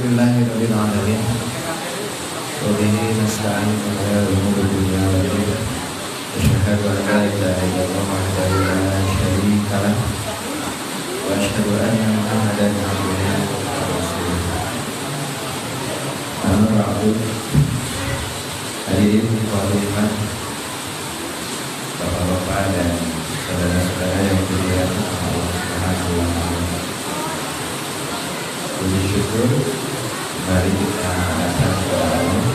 Alhamdulillahirabbil alamin. Wa bihi nasta'in ala umuri dunya wad din. Asyhadu an la ilaha illallah wahdahu la syarika lah. Wa asyhadu anna Muhammadan abduhu wa rasuluh. Amma ba'du. Hadirin waliman, bapak-bapak dan saudara-saudara yang dimuliakan Allah Subhanahu wa taala. Puji syukur, mari kita datang kepada Allah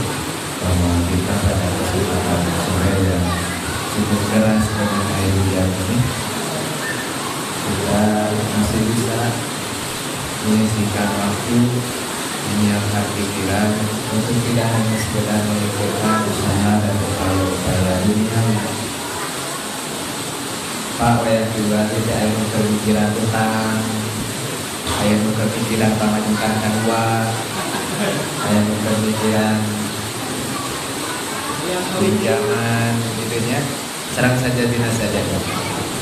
bahwa kita pada kesempatan sore yang cukup keras dengan air hujan ini, kita masih bisa menyisihkan waktu, menyiapkan pikiran untuk tidak hanya sekedar memikirkan usaha dan upaya-upaya dunia. Pak, yang juga tidak ada berpikiran tentang ayah berpikiran pemajukan uang, ayah berpikiran pinjaman, gitunya. Serang saja bina saja.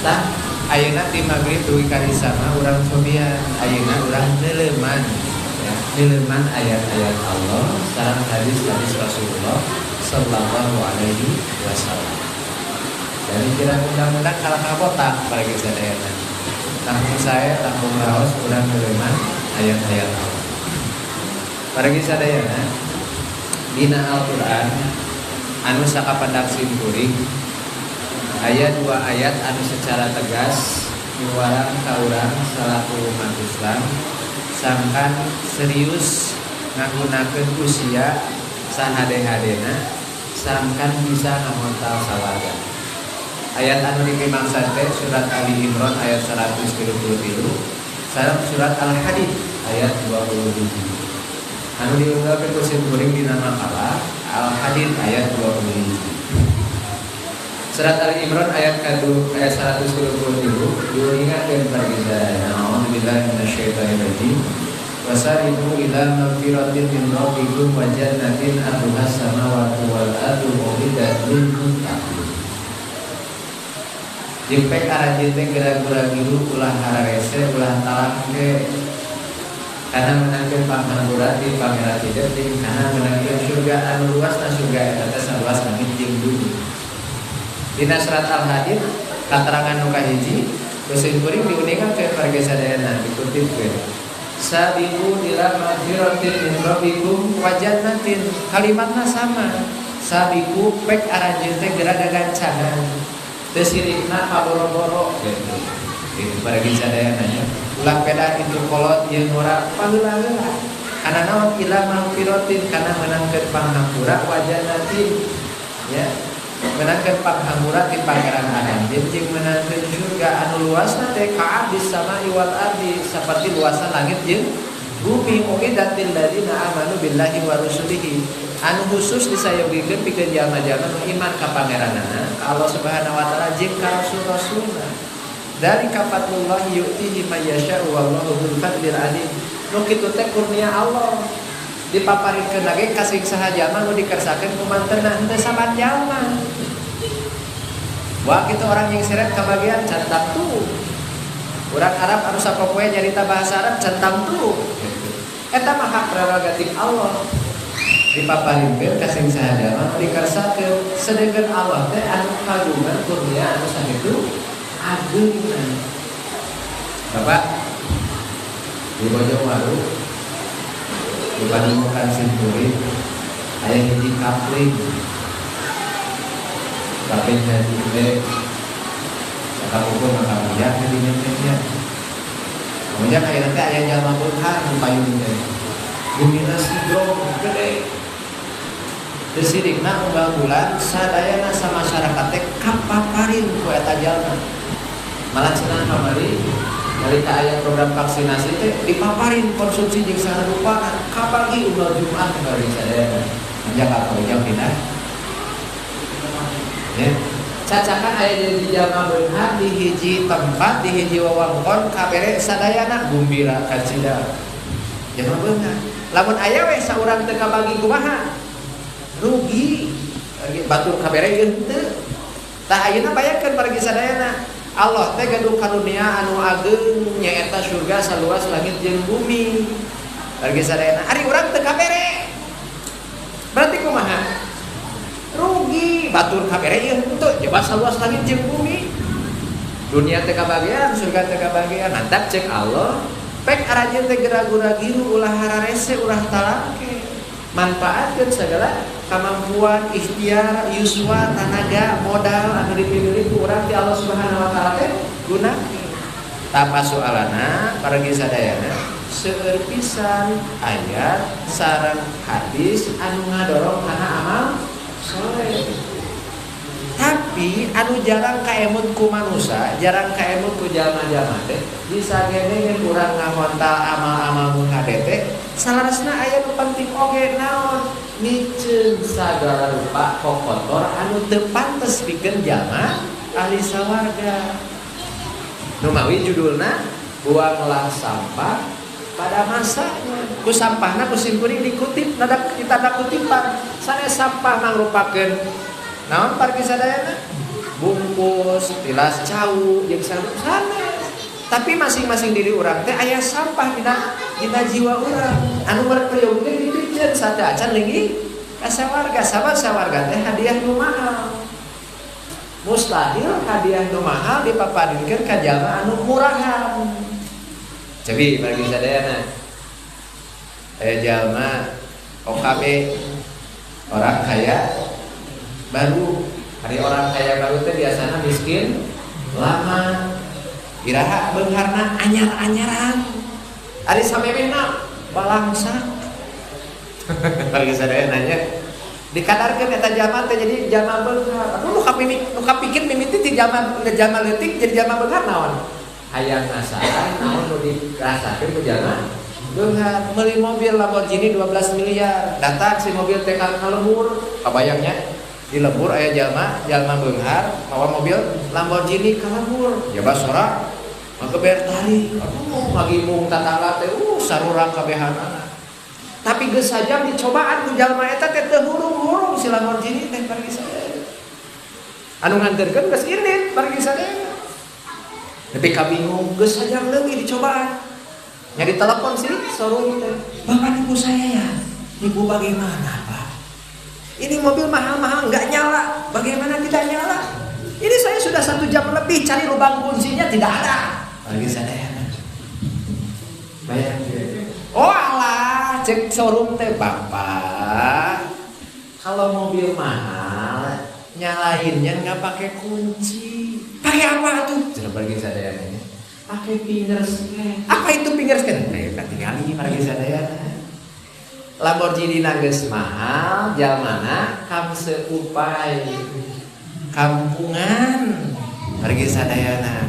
Nah, ayeuna ti maghrib duwi kali sama urang sobian, ayeuna urang neuleman, ya, neuleman ayat-ayat Allah sareng hadis-hadis Rasulullah sallallahu alaihi wasallam. Dari kira mudah-mudahan kalau kabotak bagi sadayana. Tanggung saya, tanggung raos, kurang neuleman ayat-ayat Allah. Bagi sadayana, dina Al-Quran anu sakapandak simkuring aya dua ayat anu secara tegas nyuwarang ka urang salaku umat Islam sangkan serius ngagunakeun usia sahade-hadena sangkan bisa ngamontal sawarga. Ayat anu dipimangsad teh surat Ali Imran ayat 133, sareng surat Al-Hadid ayat 27. Anu diunggalkeun ku simkuring dina makalah Al-Hadid ayat 27. Surat Ali Imran ayat 133 diingatkeun bagi saya. A'udzubillahi minasyaitonir rajim. Wasari'u ila magfiratin min rabbikum wa jannatin 'arduhas samawati wal ardu u'iddat lil muttaqin. Jepek arajin teh gerak-gerak gilu ulah hararese ulah talangke karena menangkeun panghampura di pameran tidak ting karena menangkeun surga anu luas na surga eta teh saluas langit jeung bumi. Dina surat Al-Hadid katerangan nu kahiji beuseun kuring diuningakeun warga sadayana dikutipkeun sabiqu ila magfiratin min rabbikum wa jannatin. Kalimatna sama, sabiqu pek arajin teh gerak gagancangan teu sirikna kaboro-boro gitu. Itu warga sadayana nya ulah peda itu kolot jeung ora paheula-heula kana naon ila magfiratin kana menangkeun panghampura wa jannatin, ya, menangkeun panghampura ti pangeran Adam jeung menangkeun surga anu luasna teh ka'abis samai wal ardi saperti luasna langit jeung bumi. Uqidatil ladzina amanu billahi wa rusulihi anu khusus disayogikeun pikeun jalma-jalma nu iman ka pangeranana ka Allah Subhanahu wa taala jeung ka rasul-rasulna. Dari kafatullah yu'tihi may yasha'u wallahu dzul fadlil alim. Nu kitu teh kurnia Allah dipaparikeun lagi kasih saha jalma nu dikersakeun ku mantenna henteu saban jalma. Wah, kita orang yang seret kebagian centang tuh. Urang Arab anu sapopoe nyarita bahasa Arab centang tuh. Eta mah hak prerogatif Allah. Dipaparikeun ka sing saha jalma nu dikersakeun sedengkeun Allah teh anu kagungan kurnia anu sakitu ageuna. Bapak di Bojongwaru di Padepokan Simpuri aya hiji kapling haji gede sakapukur maka mujak di Indonesia mujak akhirnya teh aya jalma beunghar nu payung teh bumina sidong gede teu sirikna unggal bulan sadayana samasyarakat teh kapaparin ku eta jalma. Malah cenah kamari nyarita aya program vaksinasi teh dipaparin konsumsi jeung sarupa kapagi unggal Jumat bari sadayana mujak apa ujang pindah. Ya, cacakan aya di jalma beunghar di hiji tempat di hiji wewengkon kabere sadayana gumbira kacida. Jalma beunghar. Lamun aya we saurang teu kabagi kumaha? Rugi. Batur kabere henteu. Tah ayeuna bayangkeun pargi sadayana. Allah teh gaduh karunia anu ageung nyaeta surga saluas langit jeung bumi. Bagi sadayana ari urang teu kabere. Berarti kumaha? Rugi, batur kabere ieu henteu, coba saluas langit jeung bumi. Dunia teh kabagian, surga teh kabagian. Mantap cek Allah. Pek arajeun teh geragu-ragiru ulah hararese ulah talake. Manfaatkeun segala kemampuan, ikhtiar, yuswa, tenaga, modal anu dipilih ku urang ti Allah Subhanahu wa taala teh gunakeun. Tapa soalana paragi sadayana seueur pisan ayat sareng hadis anu ngadorong kana amal soleh. Tapi anu jarang kaemut ku manusia, jarang kaemut ku jalma-jalma teh bisa gene urang ngontal amal-amal nu hade teh salarasna aya nu penting oge naon miceun sagala rupa kokotor anu teu pantes pikeun jalma ahli sawarga. Nu mawi judulna buanglah sampah pada masanya. Ku sampahna ku simkuring dikutip nada kita kutipan sanes sampah mangrupakeun naon pargi sadayana bungkus tilas cau jeung sanes. Tapi masing-masing diri urang teh aya sampah dina jiwa urang anu berkeliung teh dipikeun sada acan leungit ka sawarga. Sabab sawarga teh hadiah nu mahal. Mustahil hadiah nu mahal dipaparinkeun ka jalma anu murahan. Jadi bagi sadayana jalma OKB orang kaya baru. Hari orang kaya baru teh biasana miskin lama. Iraha beungharna anyar-anyaran. Ari samemehna balangsa. Bagi sadayana nya dikadarkeun eta jalma teh jadi jalma beunghar. Aduh nu kapikir mimiti ti jalma leutik jadi jalma beunghar naon? Hayang nasahan naon nu dirasakeun ku jalma beunghar. Meuli mobil Lamborghini 12 miliar, datang si mobil teh ka lembur. Kabayangnya di lembur aya jalma beunghar mawa mobil Lamborghini ka lembur. Ya basora mangkeber tari. Aduh magimung tatangga teh sarurang kabehanana. Tapi geus sajam dicobaan ku jalma eta teh teu hurung-hurung si Lamborghini teh pargi sadayana. Anu nganterkeun geus indit pargi sadayana. Tapi kabingung geus sajam leungit dicobaan. Nya ditelepon si showroom teh. "Bapak ibu saya ya. Ibu bagaimana, Pak? Ini mobil mahal-mahal enggak nyala. Bagaimana tidak nyala? Ini saya sudah 1 jam lebih cari lubang kuncinya tidak ada." Pargi sadayana. Bayang. Oh alah, cek showroom teh, "Bapak, kalau mobil mahal nyalainnya nggak pakai kunci. Pakai apa tuh?" Sudah pergi sadayana. "Pakai fingerprint." "Apa itu fingerprint?" "Nah, tinggali pergi sadayana. Lamborghini geus mahal, jalmana kam seupai kampungan." Pergi sadayana.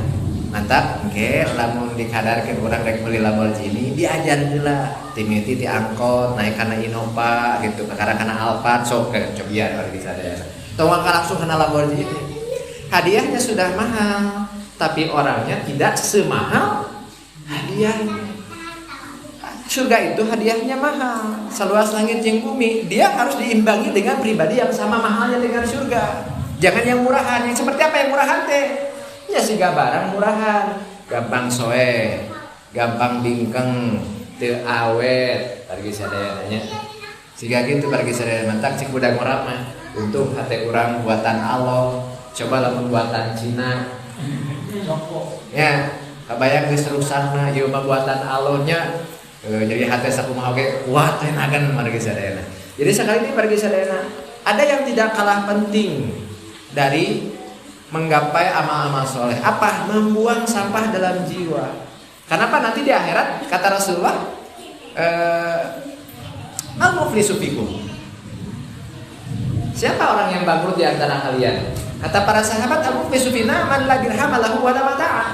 Mantap, oke, lamun dikadarkeun urang rek meuli Lamborghini, diajar heula. Timiti ti angkot, naik kana Innova gitu, kana Alphard sok cobian pergi sadayana. Tong mangka langsung kana Lamborghini. Hadiahnya sudah mahal, tapi orangnya tidak semahal hadiahnya. Surga itu hadiahnya mahal, seluas langit jeung bumi. Dia harus diimbangi dengan pribadi yang sama mahalnya dengan surga. Jangan yang murahan. Yang seperti apa yang murahan teh? Ya siga barang murahan, gampang soe, gampang bingkeng, teu awet, pergi sadayana nya. Siga gitu pergi sadayana mantak cik budak ngorap mah. Untung hate urang buatan Allah. Coba lamun buatan Cina. Ya, kabayang geus rusakna ieu mah buatan Allah-nya. Jadi hate sakumaha oge kuat tenagan pergi sadayana. Jadi sekali ini pergi sadayana ada yang tidak kalah penting dari menggapai amal-amal soleh. Apa? Membuang sampah dalam jiwa. Kenapa? Nanti di akhirat kata Rasulullah al-muflisu fikum. Siapa orang yang bangkrut di antara kalian? Kata para sahabat, al-muflisu fina man la dirham lahu wa la mata'a.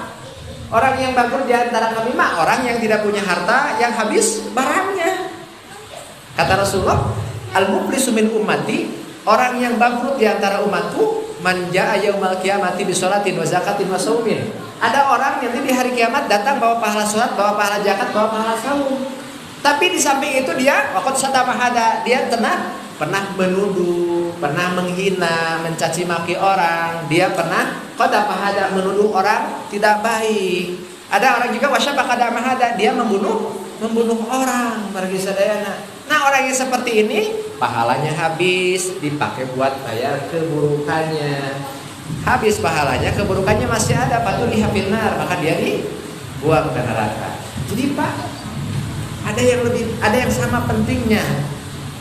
Orang yang bangkrut di antara kami mah orang yang tidak punya harta, yang habis barangnya. Kata Rasulullah, al-muflisu min ummati, orang yang bangkrut di antara umatku man jaa yaumal qiyamati bi sholatin wa zakatin wa shaumin. Ada orang yang di hari kiamat datang bawa pahala salat, bawa pahala zakat, bawa pahala saum. Tapi di samping itu dia waqad satamahada, dia pernah menuduh, pernah menghina, mencaci maki orang, dia pernah qadapahada menuduh orang tidak baik. Ada orang juga wasyabaqadamahada, dia membunuh membunuh orang bagi sadayana. Nah, orang yang seperti ini pahalanya habis, dipakai buat bayar keburukannya. Habis pahalanya, keburukannya masih ada, patut dihafinar, maka dia dibuang ke neraka. Jadi Pak, ada yang sama pentingnya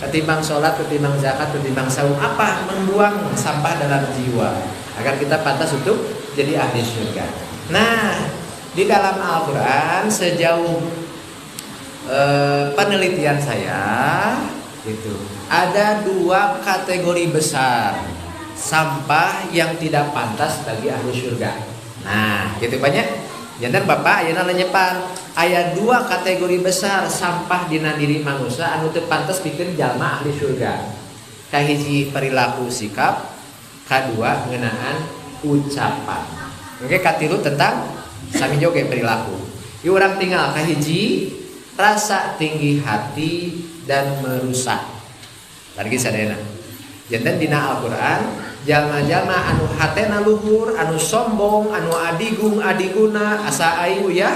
ketimbang sholat, ketimbang zakat, ketimbang saum. Apa? Membuang sampah dalam jiwa agar kita pantas untuk jadi ahli surga. Nah, di dalam Al-Quran sejauh penelitian saya gitu, ada 2 kategori besar sampah yang tidak pantas bagi ahli surga. Nah, gitu banyak. Jantan Bapak ayeuna lenyepan aya 2 kategori besar sampah dina diri manusia anu teu pantes pikeun jalma ahli surga. Kahiji perilaku sikap, kadua ngeunaan ucapan. Oke, katilu tentang sami joge perilaku. Ieu urang tinggal kahiji rasa tinggi hati dan merusak. Lagi sadayana. Jantan dina Al-Qur'an jalma-jalma anu hatena luhur, anu sombong, anu adigung adiguna, asa aing ya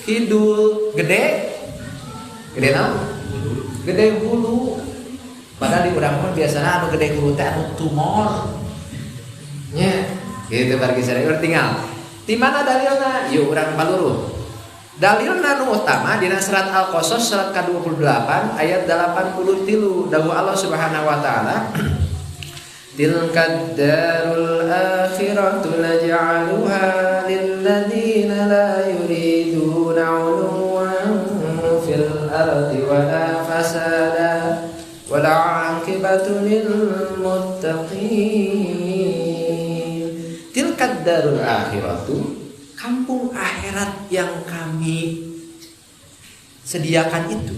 hidul gede naon? Gede hulu. Padahal di urang mah biasana anu gede hulu teh anu tumor. Nya, kitu bagi sadayana tinggal. Di mana dalilna? Yuk urang paluruh. Dalilna nu utama dina surat Al-Qasas surat ke-28 ayat 83 dawuh Allah Subhanahu wa taala tilkad darul akhiratu naj'aluha lil ladzina la yuriduna 'uluwan fil ardi wala fasada wal 'aqibatu lil muttaqin. Tilkad darul akhiratu, kampung akhirat yang kami sediakan itu,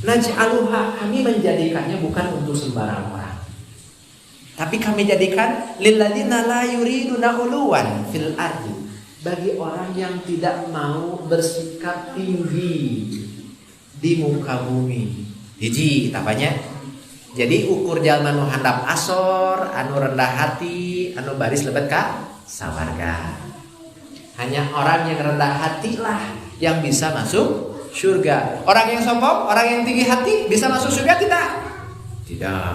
naj'aluha, kami menjadikannya bukan untuk sembarang orang, tapi kami jadikan lilladzina la yuriduna uluwan fil ardi, bagi orang yang tidak mau bersikap tinggi di muka bumi. Hiji tapanya. Jadi ukur jalma nu handap asor, anu rendah hati, anu baris lebet ka sawarga. Hanya orang yang rendah hati lah yang bisa masuk surga. Orang yang sombong, orang yang tinggi hati bisa masuk surga tidak? Tidak.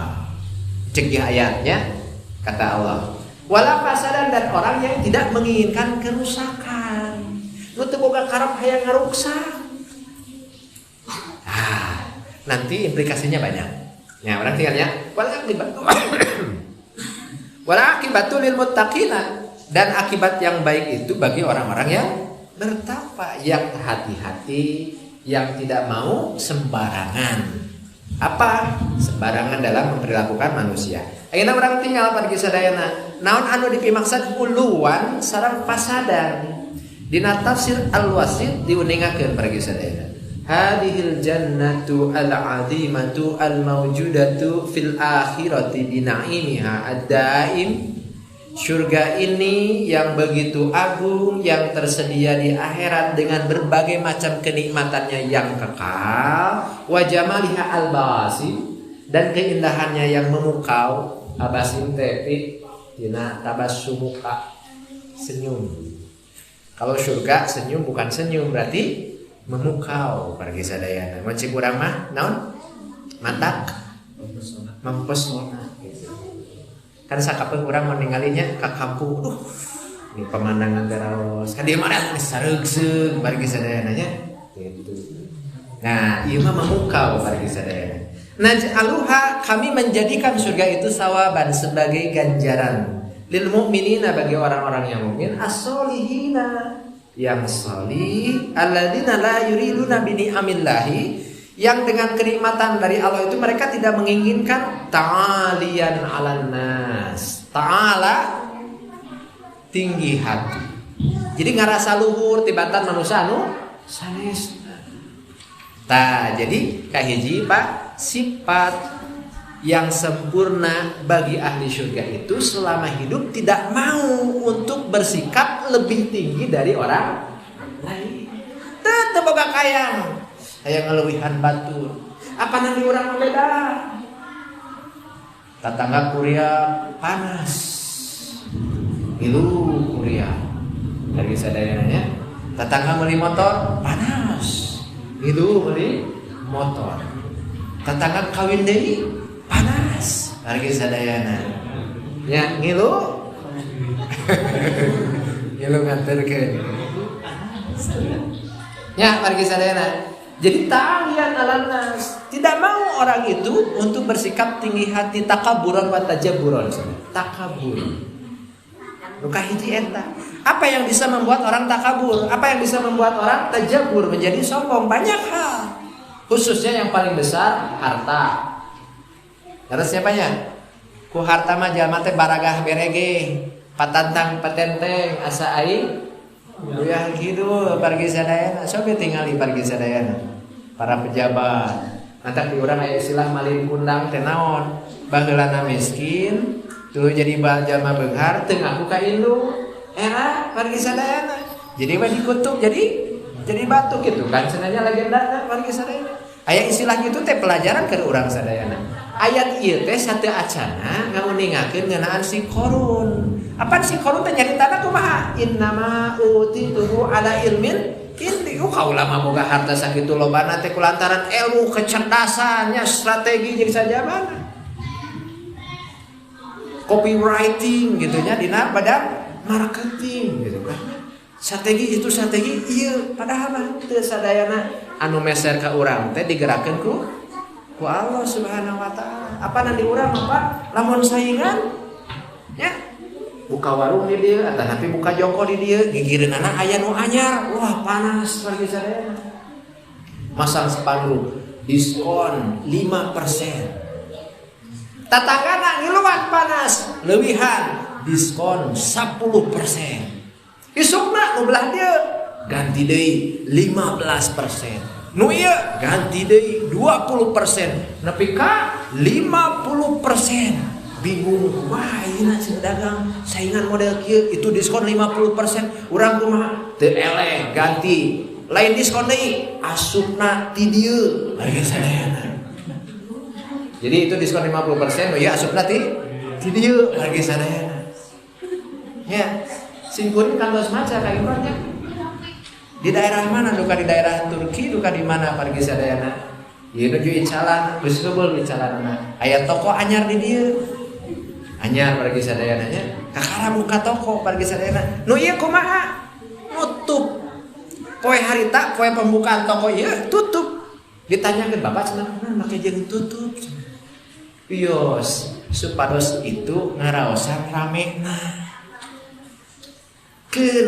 Cek di ayatnya kata Allah. Wala fasadan, dan orang yang tidak menginginkan kerusakan. Nu teu boga karep hayang ngaruksak. Nanti implikasinya banyak. Ya, orang tinggalnya wala akibatu lil muttaqina, dan akibat yang baik itu bagi orang-orang yang bertakwa, yang hati-hati, yang tidak mau sembarangan. Apa? Sembarangan dalam memperlakukan manusia. Ayeuna urang tinggal pada sadayana. Naon anu dipimaksud uluan sareng pasadan. Dina tafsir Al-Wasit diuningakeun pada sadayana. Hadhil jannatu al-'azimatu al-mawjudatu fil akhirati bina'imiha ad-daim. Surga ini yang begitu agung, yang tersedia di akhirat dengan berbagai macam kenikmatannya yang kekal, wa jamaliha al-basim, dan keindahannya yang memukau. Abasim tepi dina tabassumuka, senyum. Kalau surga senyum bukan senyum, berarti memukau pergi sadayana. Mancing urang mah naon? Matak mempesona gitu. Kan sakapeung urang meningalinya ka kampung. Ini pemandangan teraos. Kan dia mah sareugseug pergi sadayana nya gitu. Nah, ieu mah memukau pergi sadayana. Naj'aluha, kami menjadikan surga itu sawaban, sebagai ganjaran lil mu'minina, bagi orang-orang yang mukmin, as-solihina, yang salih, alladzina la yuriduna bi ni'amillahi, yang dengan kenikmatan dari Allah itu mereka tidak menginginkan ta'aliyan 'alan nas. Ta'ala tinggi hati. Jadi ngarasa luhur tibatan manusia anu sanes. Tah, jadi kahiji Pak, sifat yang sempurna bagi ahli surga itu selama hidup tidak mau untuk bersikap lebih tinggi dari orang lain. Tetep boga kayang, hayang ngeleuwihan batur. Apa nanti orang beda? Tetangga kuria panas, ilu kuria dari sadayananya. Tetangga meuli motor panas, ngilu meuli motor. Tetangga kawin deui panas margi sadayana. Ya ngilu ngilu nganterkeun. Ya margi sadayana. Jadi ta'alian alanas, tidak mau orang itu untuk bersikap tinggi hati, takaburan wa tajaburan. Takabur. Luka hiji eta. Apa yang bisa membuat orang takabur? Apa yang bisa membuat orang tajabur menjadi sombong? Banyak hal. Khususnya yang paling besar harta. Terus siapanya? Ku harta mah jalma teh baragah berege, patantang patenteng asa aing Buyah kidul pargi sadayana, sobe tingali pargi sadayana. Para pejabat, nanti di urang aya istilah malin kundang teh naon? Baheulana miskin, tuluy jadi jalma beunghar teu ngaku ka indung. Era pargi sadayana. Jadi mah dikutuk jadi batu gitu kan cenanya legenda pargi sadayana. Aya istilah kitu teh pelajaran ke urang sadayana. Ayat ieu teh sateu acana ngauningakeun ngeunaan si Qarun. Apa si Qarun teh nyaritana kumaha? Innama utituhu ala ilmin indi. Kaula mah boga harta sakitu lobana teh kulantaran ilmu kecerdasannya, strategi jeung sajabana. Copywriting gitu nya dina badan marketing gitu kan. Strategi itu strategi ieu padahal mah teu sadayana anu meser ka urang teh digerakkeun ku Allah Subhanahu wa taala. Apa nanti urang apa? Lamun saingan ya buka warung di dieu atau tapi buka jongko di dieu gigireunana aya nu anyar. Wah, panas pergi sadayana. Masang spanduk diskon 5%. Tatanggana ngiluan panas, leuwihan diskon 10%. Isukna nu belah dieu ganti deui 15%. Nu ieu ganti deui 20%, nepi ka 50%. Bingung, wah ieu cenah dagang saingan model kieu itu diskon 50%, urang kumaha? Teu eleh ganti. Lain diskon deui, asupna ti dieu. Aya sadayana. Jadi itu diskon 50%, ya asupna ti dieu lagi sadayana. Ya, simkuring kantos maca ka ibaratnya. Di daerah mana? Duka di daerah Turki, duka di mana pargi sadayana? Ieu nuju Icalan, geus heubeul Icalanna. Aya toko anyar di dieu. Anyar pargi sadayana nya. Kakara buka toko pargi sadayana. Nu ieu kumaha? Nutup. Poe harita, poe pembukaan toko ieu tutup. Ditanyakeun Bapak cenah naon make jeung tutup? Ios, supados itu ngaraosan ramena.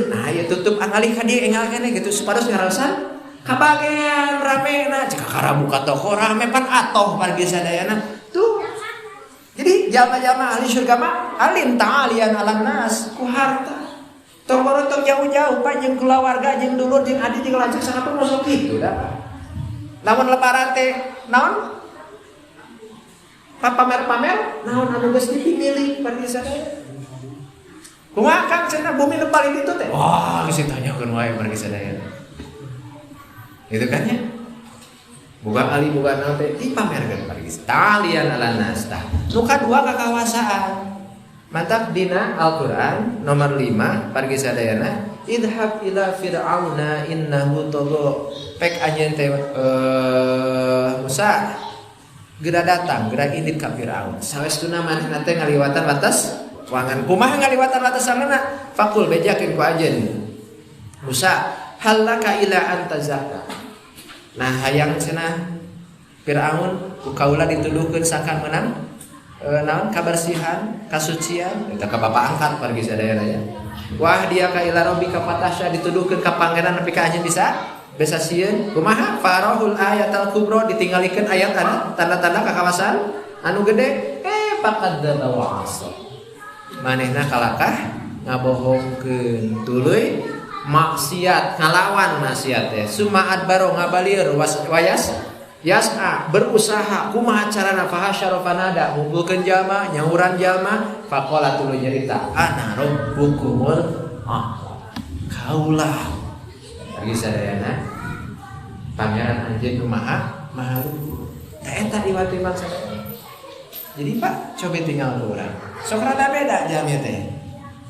Nah ya tutup angali ka dieu enggal keneh gitu supados ngaraosan kabagean ramena. Jika kara buka toko rame pan atoh pargi sadayana. Tuh. Jadi jalma-jalma ahli surga mah alim ta'alian alam nas ku harta. Tong borotong jauh-jauh Pak jeung keluarga jeung dulur jeung adik jeung lanceuk sangatun masuk kitu da. Lamun lebaran teh naon? Pamer-pamer naon anu geus dipilih pargi sadayana. Kumaha Kang cenah bumi nu paling itu teh? Wah, geus ditanyakeun wae pargi sadayana. Itu kan ya. Boga ali boga naon teh dipamerkeun pargi. Talian ala nas tah. Nu kadua kakawasaan. Mantap dina Al-Qur'an nomor 5 pargi sadayana, idhab ila fir'auna innahu tagha. Pek anjeun teh Musa geura datang, geura indit ka Firaun. Saestuna manehna teh ngaliwatan batas wangan. Kumaha ngaliwatan batasanna? Fakul bejakeun ku ajeun. Musa, halaka ila anta zakka. Nah, hayang cenah Firaun ku kaula dituduhkeun sangkan menang naon kabersihan, kasucian, eta ka bapa angkat pargi sadayana ya. Wah, dia ka ila rabbika fatasya dituduhkeun ka pangeran nepi ka anjeun bisa sieun. Kumaha? Farahul ayatal kubra ditinggalikeun ayat tanda-tanda kakawasan anu gede. Faqadzaba wa asa. Manehna kalakah ngabohongkeun tuluy maksiat ngalawan maksiat teh sumaat baro ngabalieur wayas yas'a berusaha kumaha carana fahasyara fanada ngumpulkeun jalma nyauran jalma faqala tuluy nyarita ana rabbukumul a'la kaulah lagi sadayana pangeran anjeun kumaha maha luhur tah eta diwati sadayana. Jadi Pak coba tinggal ke urang sok rada beda jamnya teh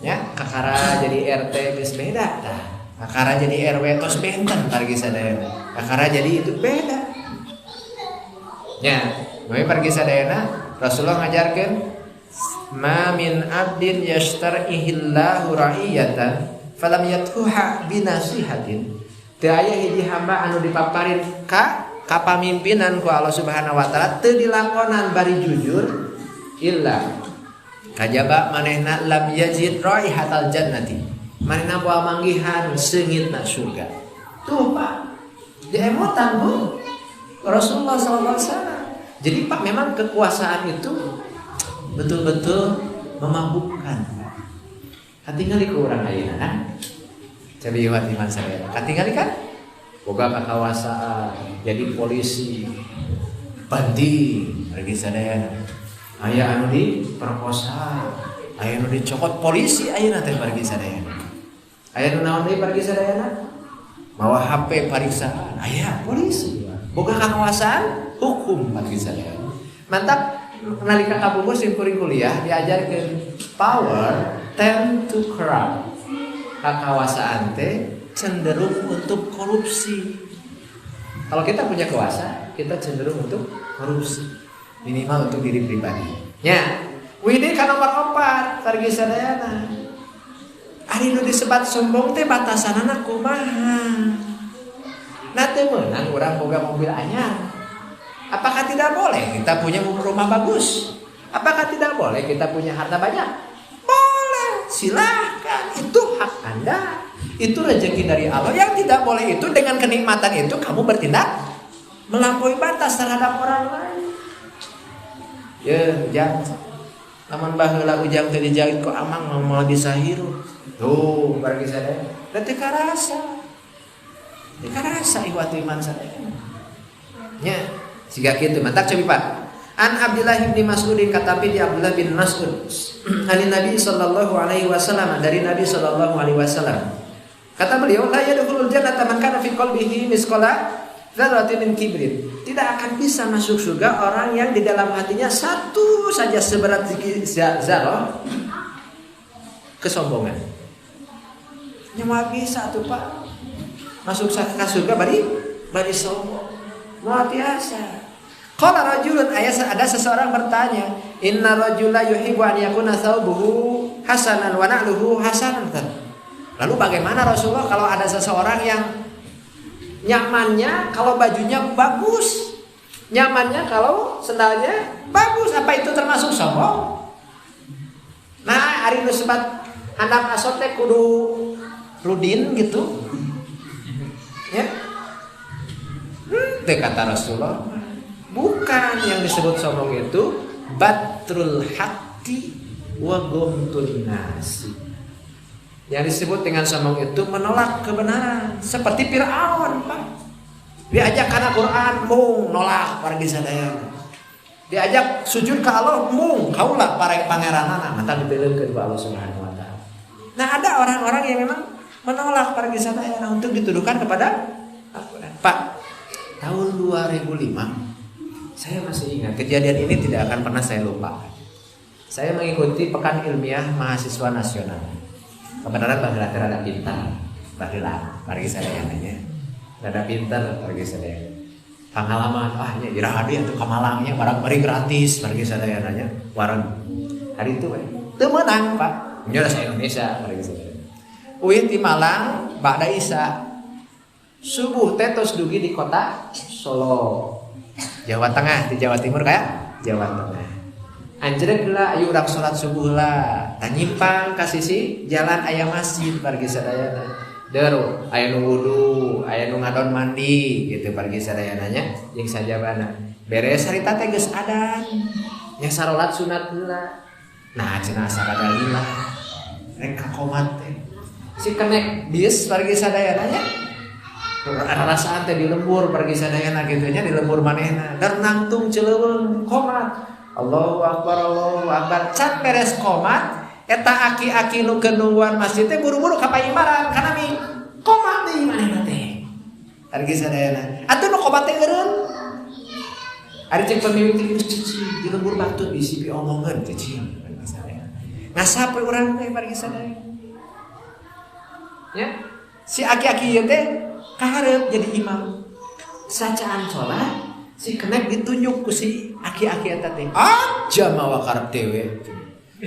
ya, kakara jadi RT geus beda tah. Kakara jadi RW tos benten pargi sadayana. Karena jadi itu beda. Ya, kami pergi sadayana Rasulullah ngajarkan ma min abdin yastarihillahu ra'iyatan falam yathuha binasihatin. Teu aya hiji hamba anu dipaparin ka pamimpinan ku Allah Subhanahu wa taala teu dilakonan bari jujur illa kajaba manehna lam yajid raihatal jannati. Manehna boa manggihan seungitna surga. Tuh Pak, diemotan Bu Rasulullah SAW. Jadi Pak, memang kekuasaan itu betul-betul memabukkan. Katingali ke orang ayeuna kan? Cabi iwat iman saya. Katingali kan? Boga kekuasaan, jadi polisi, bandi, pergi sadayana. Aya anu diperkosa, aya anu dicokot polisi ayeuna teh pergi sadayana. Aya nu naon deui pergi sadayana? Mawa HP pariksaan, aya polisi. Boga kekuasaan, hukum pergi sadayana. Mantap. Nalika kabubur simkuring kuliah diajarkan power tend to corrupt. Kekuasaan teh cenderung untuk korupsi. Kalau kita punya kuasa, kita cenderung untuk korupsi. Minimal untuk diri pribadi. Ya, widi ka nomor 4 pergi sadayana. Ari nu disebat sombong teh batasanana kumaha? Na teu meunang urang boga mobil anyar. Apakah tidak boleh kita punya rumah bagus? Apakah tidak boleh kita punya harta banyak? Boleh, silahkan. Itu hak Anda. Itu rezeki dari Allah. Yang tidak boleh itu dengan kenikmatan itu kamu bertindak melampaui batas terhadap orang lain. Ya, ujang. Lamun baheula ujang teh dijahit ku amang mau disahiru. Tuh, bagi sadaya. Teu karasa. Teu karasa iwat iman sadaya. Nya. Siga kitu mantak cobi Pak. An Abdullah bin Mas'udin katapi di Abdullah bin Mas'ud ali Nabi sallallahu alaihi wasallam dari Nabi sallallahu alaihi wasallam. Kata beliau la yadkhulul jannata man kana fi qalbihi misqala dzarratin min kibrin. Tidak akan bisa masuk surga orang yang di dalam hatinya satu saja seberat zarah kesombongan. Nyawa bisa tuh Pak. Masuk ke surga bari sombong. Luar biasa. Qala rajulun, ada seseorang bertanya, inna rajula yuhibbu an yakuna thawbuhu hasanan wa na'luhu hasanan. Lalu bagaimana Rasulullah kalau ada seseorang yang nyamannya kalau bajunya bagus, nyamannya kalau sendalnya bagus, apa itu termasuk sombong? Nah, ari nu sebat handap asot teh kudu rudin gitu. Ya. Teh kata Rasulullah, bukan yang disebut sombong itu batrul haqqi wa ghamtun nasi. Yang disebut dengan sombong itu menolak kebenaran, seperti Firaun, Pak. Diajak karena Quran mung nolak pergi sadaya. Diajak sujud ke Allah mung kaulah para pangeranana mata dipeleungkeun ku Allah Subhanahu wa taala. Nah, ada orang-orang yang memang menolak pergi sadaya untuk dituduhkan kepada Pak. Tahun 2005 saya masih ingat kejadian ini tidak akan pernah saya lupa. Saya mengikuti Pekan Ilmiah Mahasiswa Nasional. Kebenaran baheula teh rada pintar, baheula pergi sadaya nanya. Rada pintar pergi sadaya. Pengalaman nya iraha dia tuh ka Malangnya barang bari gratis pergi sadaya nanya. Warung hari itu teu meunang Pak. Nya saya Indonesia pergi sadaya. Uin di Malang ba'da Isya. Subuh teh tos dugi di kota Solo, Jawa Tengah, di Jawa Timur kayak Jawa Tengah. Anjrek lah ayo urang salat subuh lah. Tanyimpang ka sisi jalan aya masjid pergi sadayana. Deuro aya nu wudu, aya nu ngadon mandi gitu pergi sadayana nya jeung sajabana. Beres harita teh geus adan. Nya salat sunat heula. Nah cenah sakada lila. Rek ka komat teh. Si kenek bis pergi sadayana nya. Rasaan teh di lembur pergi sadayana kitu nya di lembur manehna dan nangtung celeuweung qomat Allahu akbar can beres qomat eta aki-aki nu keunduan masjid teh buru-buru ka paimaran kana mi qomat deui manehna teh pergi sadayana atuh nu qomat teh eureun ari cek pemimpin di lembur batur bisi omongan cicing pergi sadayana ngasape urang teh pergi sadayana ya si aki-aki ieu teh kaharep jadi imam. sacaan sholat si kenek ditunjuk ku si aki-aki eta teh. Aja mawa karep dewe.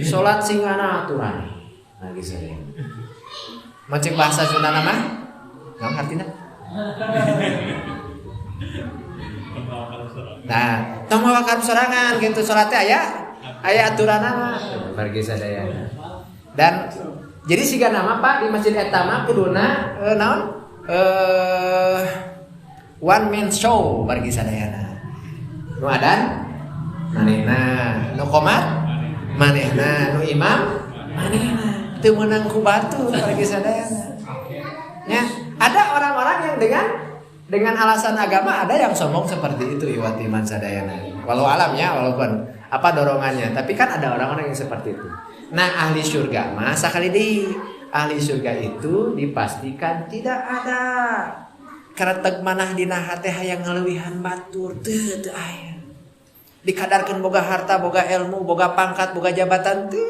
Sholat singana aturan. Lagi sering. Macam bahasa Sunda mah? Enggak ngartina? Nah, tong mawa karep sorangan gitu sholat teh aya aturanna mah. Pergi sadaya. Dan jadi siga nama Pak di masjid eta mah kuduna naon? One man show pergi sadayana. Nu adan manehna, nu qomat manehna, nu imam manehna. Teu meunang ku batu pergi sadayana. Ya, ada orang-orang yang dengan alasan agama ada yang sombong seperti itu iwatiman sadayana. Walau alamnya walaupun apa dorongannya, tapi kan ada orang-orang yang seperti itu. Nah, ahli surga mah sakali deui. Ahli surga itu dipastikan tidak ada kareteg manah dina hate hayang ngaleuwihan batur teu aya. Dikadarkeun boga harta, boga ilmu, boga pangkat, boga jabatan teu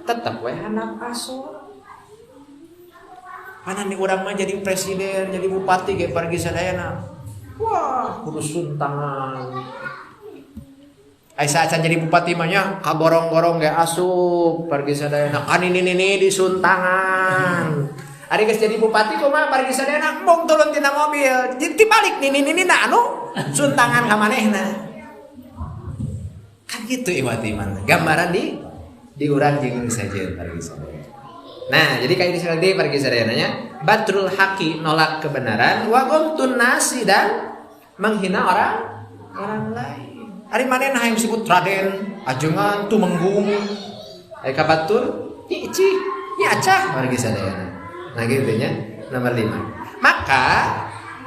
tetep we handap asor. Mana nih urang mah jadi presiden, jadi bupati ge pergi sadayana. Wah, kudu suntangan. Ai saat jadi bupati mah nya kaborong-borong ge asup pergi sadayana. Kan ini disuntangan. Ari geus jadi bupati kumaha pergi sadayana mung turun tina mobil. Jadi balik nini-ninina anu suntangan ka manehna. Kan gitu iwatiman. Gambaran di urang jeung sajeun pergi sadayana. Nah, jadi kayak sekali pergi sadayananya batrul haqi nolak kebenaran, wa ghamtun nasi dan menghina orang lain. Ari manehna hayang disebut Raden, ajengan tumenggung. Ai ka batur, ici, nya acah pergi sadayana. Nah, gitu nya. Nomor 5. Maka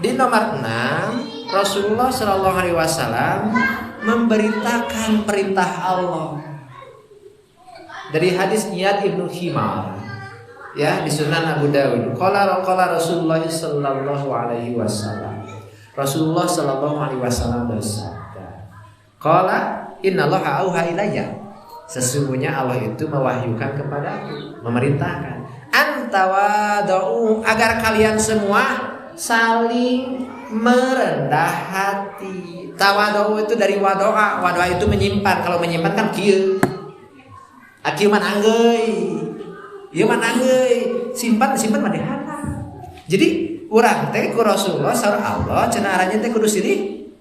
di nomor 6 Rasulullah sallallahu alaihi wasallam memberitakan perintah Allah. Dari hadis Iyad ibnu Himar. Ya, di Sunan Abu Dawud. Qala Rasulullah sallallahu alaihi wasallam. Rasulullah sallallahu alaihi wasallam bersabda. Qala innallaha auha ilayya. Sesungguhnya Allah itu mewahyukan kepadaku, memerintahkan antawadu agar kalian semua saling merendah hati. Tawadu itu dari wadoa. Wadoa itu menyimpan. Kalau menyimpan kan kieu. Akieu man anggeui. Ieu mah nangeuy, simpan mah dihana. Jadi urang teh ku Rasulullah sareng Allah cenah aranya teh kudu silih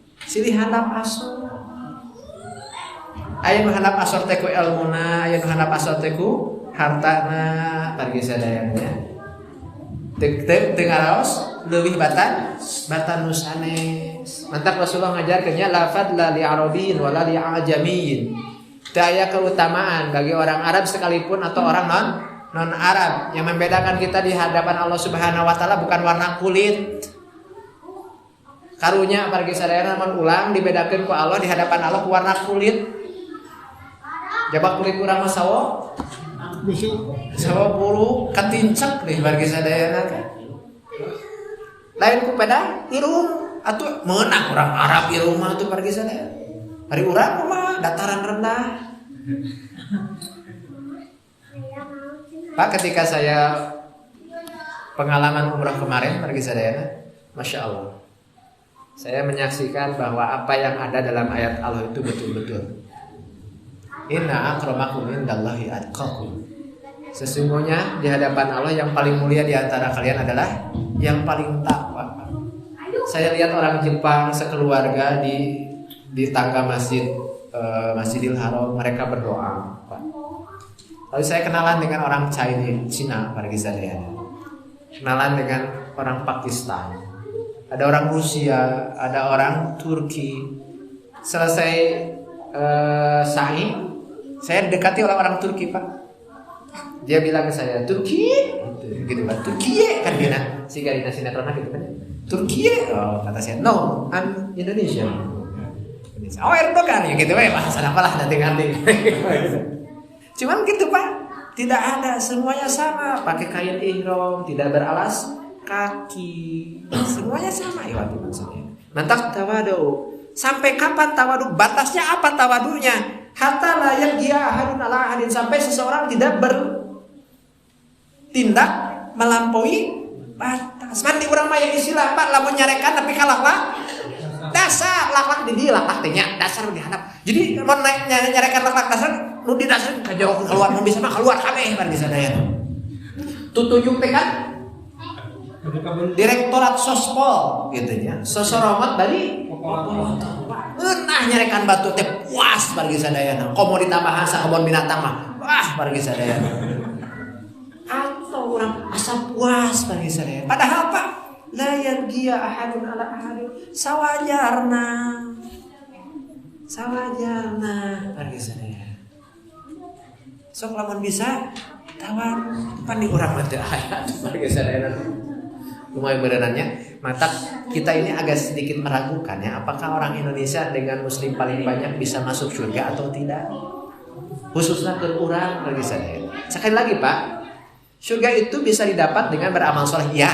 handap asor. Aya nu handap asor teh ku ilmuna, aya nu handap asor teh ku hartana, pergi sadayana. Teu ngaraos leuwih batan nu sanes. Mantap Rasulullah ngajarkeun nya lafad la li arabiyyin wala li ajamiyyin. Teu aya keutamaan bagi orang Arab sekalipun atau orang non Arab. Yang membedakan kita di hadapan Allah Subhanahu wa taala bukan warna kulit. Karunya pergi sadayana mun ulang dibedakeun ku Allah di hadapan Allah ku warna kulit. Jabak kulit urang mah sawo buru katincek deh pergi sadayana kan. Lain ku peda irung atuh meunang orang Arab irung mah atuh pergi sadayana. Ari urang mah dataran rendah. Pak, ketika saya pengalaman umrah kemarin pergi sadayana, Masya Allah, saya menyaksikan bahwa apa yang ada dalam ayat Allah itu betul-betul. Inna akramakum indallahi atqakum. Sesungguhnya di hadapan Allah yang paling mulia di antara kalian adalah yang paling takwa. Saya lihat orang Jepang sekeluarga di tangga Masjidil Haram, mereka berdoa. Lalu saya kenalan dengan orang Cina pergi sadayana. Kenalan dengan orang Pakistan. Ada orang Rusia, ada orang Turki. Selesai sa'i, saya dekati orang Turki, Pak. Dia bilang ke saya, Turki, gitu Pak. Turki kan dia si Garina sinetron gitu kan. Turki, oh, kata saya, no, I'm Indonesia. Oh, Erdogan ya gitu ya, bahasa apalah nanti-nanti. Cuman gitu Pak, tidak ada, semuanya sama, pakai kain ihram, tidak beralas kaki, semuanya sama ya waktu maksudnya. Mantap tawadu. Sampai kapan tawadu? Batasnya apa tawadunya? Hatta la yaghia ahadun ala ahadin, sampai seseorang tidak bertindak melampaui batas. Mandi urang mah istilah Pak, lamun nyarekan tapi kalah Dasar laklak di dia laklak teh nya, dasar di handap. Jadi mun nyarekan laklak dasar nu di dasar kajero keluar mun bisa mah keluar kabeh bari sadaya. Tutujuk teh kan Direktorat Sospol gitu nya. Sosoromat dari nah nyarekan batu teh puas bagi sadayana. Komo ditambahan sa kebon binatang mah. Wah bagi sadayana. Atau orang asa puas bagi sadayana. Padahal Pak, la yargia ahadun ala ahadin. Sawajarna bagi sadayana. Sok lamun bisa tawan pandi urang mah teu aya bagi sadayana. Lumayan benerannya, mata kita ini agak sedikit meragukan ya, apakah orang Indonesia dengan muslim paling banyak bisa masuk surga atau tidak? Khususnya ke orang lagi saya. Sekali lagi Pak, surga itu bisa didapat dengan beramal soleh, ya.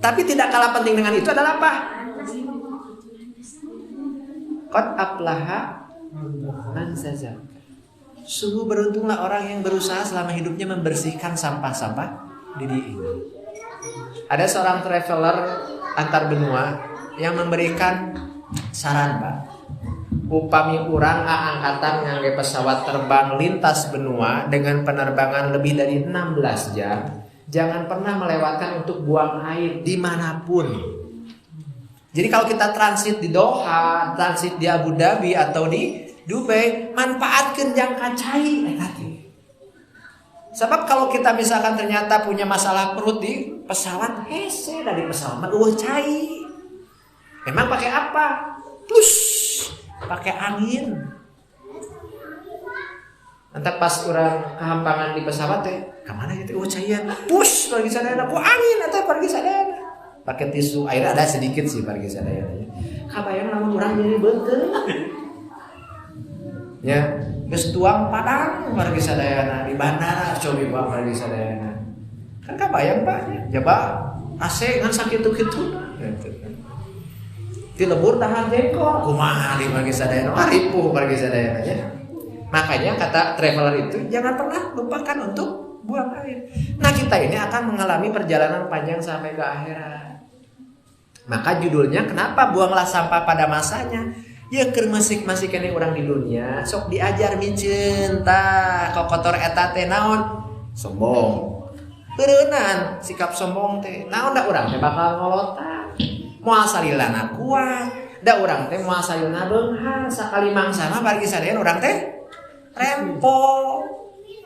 Tapi tidak kalah penting dengan itu adalah apa? Qad aflaha man zazak. Sungguh beruntunglah orang yang berusaha selama hidupnya membersihkan sampah-sampah di diri ini. Ada seorang traveler antar benua yang memberikan saran Pak. Upami urang angkatan ngangge pesawat terbang lintas benua dengan penerbangan lebih dari 16 jam, jangan pernah melewatkan untuk buang air dimanapun. Jadi kalau kita transit di Doha, transit di Abu Dhabi atau di Dubai, manfaatkan jangka cai tadi. Sebab kalau kita misalkan ternyata punya masalah perut di pesawat, hese dari pesawat meueuh cai. Memang pakai apa? Push, pakai angin. Entah pas orang kehampangan di pesawat teh, kemana gitu? Caian, push pergi sadayana, ku angin atau pergi sadayana. Pakai tisu air ada sedikit sih pergi sadayana. Kabayang lamun urang jadi beuteuh. Ya, geus tuang Padang pergi sadayana di bandara cobi Pak pergi sadayana. Kan kabayang Pak, coba AC ngan sakitu-kitu. Di lembur tahan jengkol, kumaha di pergi sadayana, ripuh pergi sadayana ya. Makanya kata traveler itu jangan pernah lupakan untuk buang air. Nah, kita ini akan mengalami perjalanan panjang sampai ke akhirat. Maka judulnya kenapa buanglah sampah pada masanya? Ya keur masik-masik kene urang di dunia sok diajar micin tah kokotor eta teh naon sombong. Beureunan sikap sombong teh. Naon da urang teh bakal ngolotak. Moal salilana kuat, da urang teh moal salilana beunghar sakali mangsa mah bagi sadean urang teh rempo.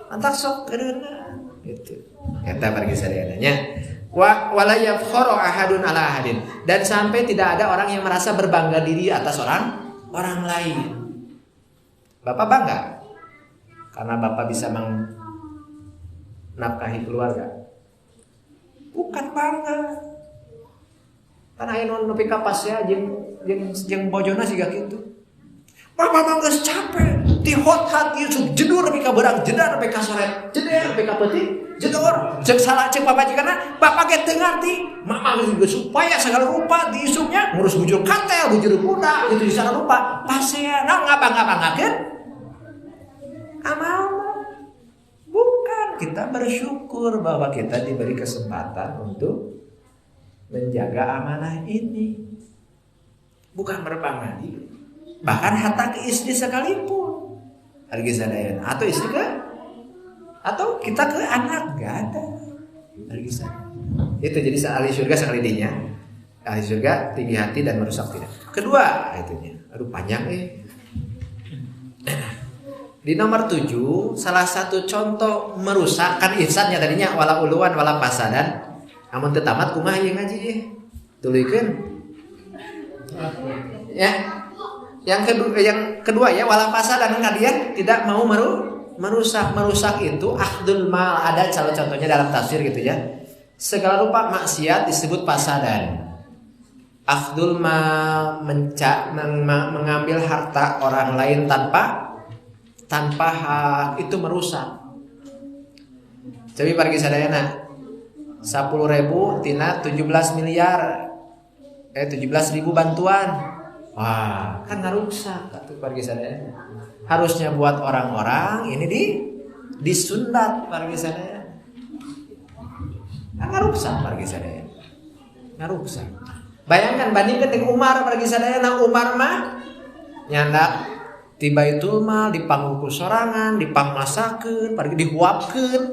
Antak sok beureunan gitu. Eta bagi sadeana nya. Wala yafkharu ahadun ala ahadin, dan sampai tidak ada orang yang merasa berbangga diri atas orang lain. Bapak bangga karena Bapak bisa menafkahi keluarga? Bukan bangga. Karena aya nepi ka pas ya jeung bojona siga kitu. Bapak mah geus capek, ti hot hat ieu jedur nepi ka beurang, jedar nepi ka sore, jedar nepi ka peuting, jedor. Ceuk salah ceuk pabajikana, Bapak ge teu ngarti. Mama geus supaya segala rupa diisupnya ngurus bujur katel, bujur kuda, itu di sana rupa. Paseana ngabang-ngabangakeun amal. Bukan, kita bersyukur bahwa kita diberi kesempatan untuk menjaga amanah ini. Bukan berbangga diri. Bahkan hatta ke istri sekalipun harga sadayana atau istri ke atau kita ke anak gak ada harga sadayana. Itu jadi ahli surga sekali dinya. Ahli surga tinggi hati dan merusak tidak. Kedua itunya. Aduh panjang Di nomor 7 salah satu contoh merusak kan ihsannya tadinya wala uluan wala pasadan. Namun teu tamat kumaha ieu ngaji ieu. Tuluykeun. Ya. Yang kedua ya wala fasadan kalian tidak mau merusak itu akhdul mal, ada contohnya dalam tafsir gitu ya. Segala rupa maksiat disebut fasadan. Akhdul mal mengambil harta orang lain tanpa hak itu merusak. Jadi pergi sadayana 10.000 tina 17 miliar 17.000 bantuan. Wah, kan ngarusak atuh pergi sadayana. Harusnya buat orang-orang ini disundat pergi sadayana. Kan ngarusak pergi sadayana. Ngarusak. Bayangkan bandingkan dengan Umar bagi sadayana. Umar mah nyanda ti Baitul Mal dipangku sorangan, dipangmasakeun, pergi dihuapkeun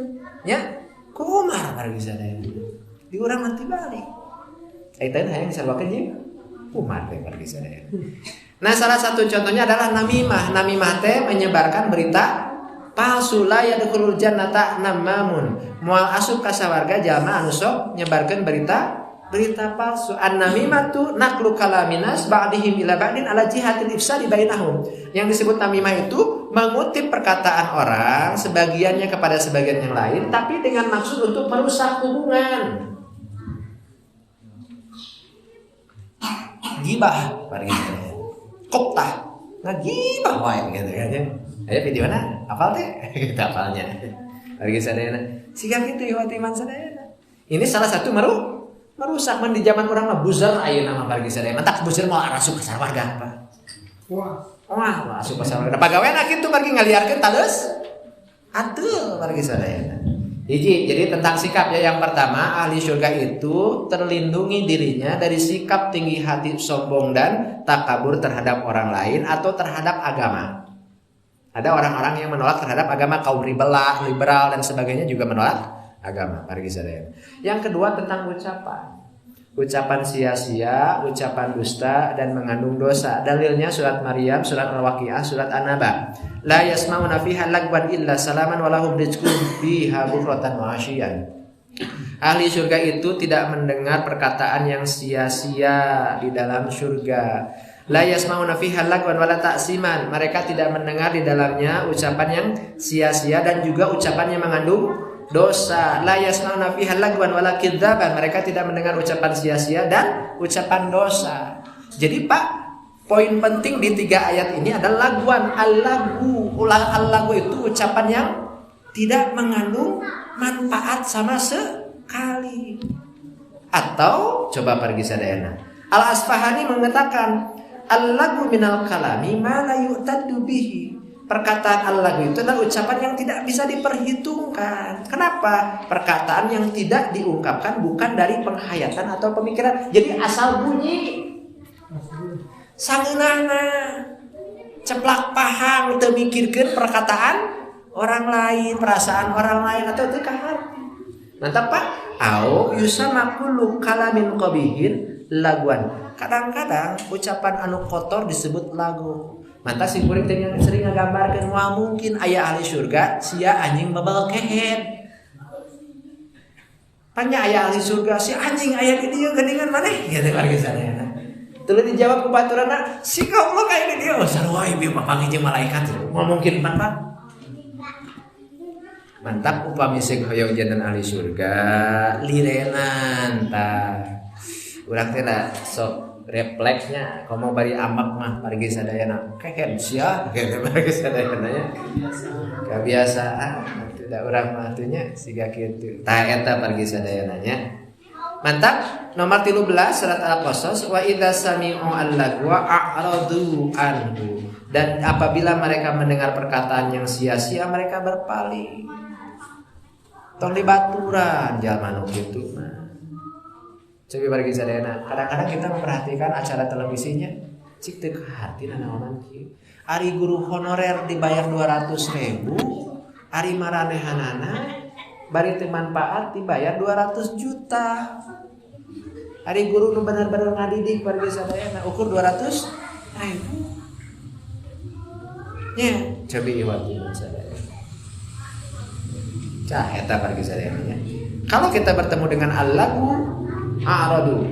nya ku Umar bagi sadayana. Di urang nanti balik. Ayeuna hayang disalwakeun jeung Umar teh bagi sadayana. Nah, salah satu contohnya adalah namimah. Namimah teh menyebarkan berita palsu. La yadkhulul jannata namamun. Moal asup ka sawarga jalma anu sok nyebarkeun berita palsu. An-namimatu naqlu kalaminas ba'dihim ila ba'din ala jihatil ifsadi bainahum. Yang disebut namimah itu mengutip perkataan orang sebagiannya kepada sebagian yang lain tapi dengan maksud untuk merusak hubungan. Gibah bari koktah. Ngagibah wae gitu kan. Aya videona hafal teh? Kita hafalnya. Bari sadayana. Siga kitu iwati man sadayana. Ini salah satu merusak man di zaman orang mah buzzer ayeuna mah bari sadayana. Tak buzzer mau arasup ka warga apa. Wah, asup ka warga. Pagaweana kitu bari ngaliarkeun taleus. Atuh bari sadayana. Jadi tentang sikap ya, yang pertama ahli surga itu terlindungi dirinya dari sikap tinggi hati, sombong dan takabur terhadap orang lain atau terhadap agama. Ada orang-orang yang menolak terhadap agama, kaum liberal dan sebagainya juga menolak agama. Yang kedua tentang ucapan sia-sia, ucapan dusta dan mengandung dosa. Dalilnya surat Maryam, surat Al-Waqiah, surat An-Naba. La yasma'una fiha lagwan illa salaman walahum rizqun fiha bukratan wa ashiyan. Ahli surga itu tidak mendengar perkataan yang sia-sia di dalam surga. La yasma'una fiha lagwan wala ta'siman. Mereka tidak mendengar di dalamnya ucapan yang sia-sia dan juga ucapan yang mengandung dosa. La yasma'una fiha lagwan wala kidzaban. Mereka tidak mendengar ucapan sia-sia dan ucapan dosa. Jadi Pak, poin penting di 3 ayat ini adalah lagwan. Al-lagu itu ucapan yang tidak mengandung manfaat sama sekali. Atau coba pergi sadayana. Al-Asfahani mengatakan al-lagu minal kalami ma la yu'taddu bihi. Perkataan al-lagu itu adalah ucapan yang tidak bisa diperhitungkan. Kenapa? Perkataan yang tidak diungkapkan bukan dari penghayatan atau pemikiran. Jadi asal bunyi. Sangeunana ceplak pahang teu mikirkeun perkataan orang lain, perasaan orang lain atau teu ka hati. Mantap Pak. Au yusama kullu kalamin qabihin laguan. Kadang-kadang ucapan anu kotor disebut lagu. Mantap si kuring teh sering ngagambarkeun moal mungkin aya ahli surga sia anjing babal kehet. Tanya aya ahli surga si anjing aya di dieu geuningan maneh gitu warga sadayana. Tuluy dijawab ku baturana, si goblok aya di dieu sarua ieu mah panggih jeung malaikat. Moal mungkin mantap. Mantap upami seug hoyong jantan ahli surga lirenan tah. Urang teh sok refleksnya komo bari amak mah pergi sadayana keken sia gitu pergi sadayana nya kebiasaan tidak urang mah atunya siga kitu tah eta pergi sadayana nya. Mantap. Nomor 13 surat Al-Qasas, wa idza sami'u al-lagwa a'radu anhu. Dan apabila mereka mendengar perkataan yang sia-sia mereka berpaling. Tong dibaturan jalma nu kitu mah. Coba bagi sadayana, kadang-kadang kita memperhatikan acara televisinya, cik teu kahartina naonan kieu. Ari guru honorer dibayar 200.000, ari maranehanana bari teu manfaat dibayar 200 juta. Ari guru nu bener-bener ngadidik bagi sadayana ukur 200.000. Nya, coba iwati sadayana. Cah eta bagi sadayana nya. Kalau kita bertemu dengan al-lagu a'radu,